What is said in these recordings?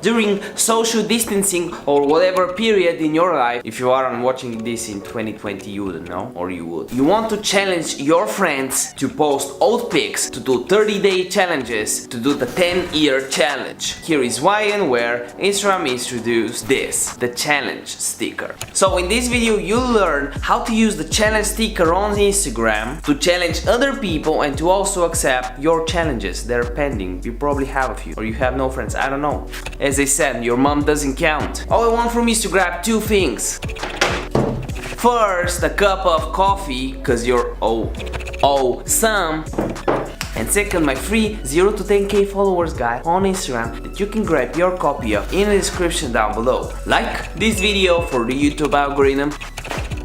during social distancing or whatever period in your life. If you aren't watching this in 2020, you wouldn't know, or you would. You want to challenge your friends to post old pics, to do 30-day challenges, to do the 10-year challenge. Here is why and where Instagram introduced this, the challenge sticker. So in this video you'll learn how to use the challenge sticker on Instagram to challenge other people and to also accept your challenges. They're pending. You probably have a few, or you have no friends, I don't know. As I said, your mom doesn't count. All I want from you is to grab two things. First, a cup of coffee, cause you're some. And second, my free 0 to 10k followers guide on Instagram that you can grab your copy of in the description down below. Like this video for the YouTube algorithm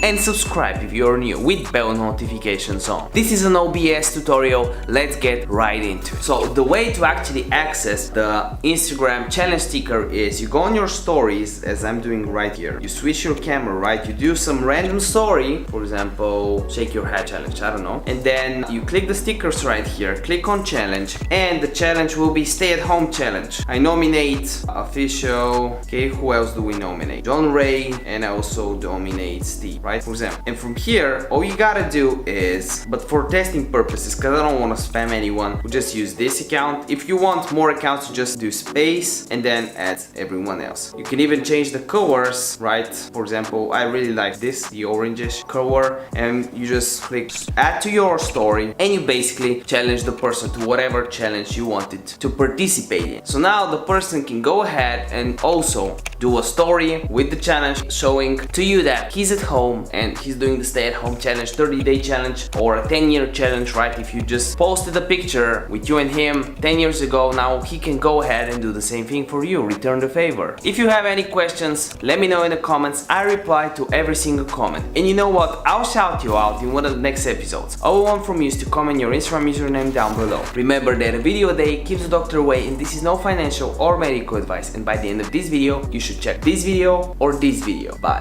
and subscribe if you're new with bell notifications on. This is an OBS tutorial, let's get right into it. So the way to actually access the Instagram challenge sticker is you go on your stories, as I'm doing right here. You switch your camera, right? You do some random story, for example, shake your head challenge, I don't know. And then you click the stickers right here, click on challenge, and the challenge will be stay at home challenge. I nominate official, okay, who else do we nominate? John Ray, and I also nominate Steve, right? For example. And from here, all you gotta do is, but for testing purposes, because I don't want to spam anyone, we'll just use this account. If you want more accounts, you just do space and then add everyone else. You can even change the colors, right? For example, I really like this, the orangish color, and you just click add to your story and you basically challenge the person to whatever challenge you wanted to participate in. So now the person can go ahead and also do a story with the challenge showing to you that he's at home and he's doing the stay at home challenge, 30-day challenge or a 10-year challenge, right? If you just posted a picture with you and him 10 years ago, now he can go ahead and do the same thing for you, return the favor. If you have any questions, let me know in the comments. I reply to every single comment. And you know what? I'll shout you out in one of the next episodes. All I want from you is to comment your Instagram username down below. Remember that a video a day keeps the doctor away, and this is no financial or medical advice. And by the end of this video, you should check this video or this video. Bye.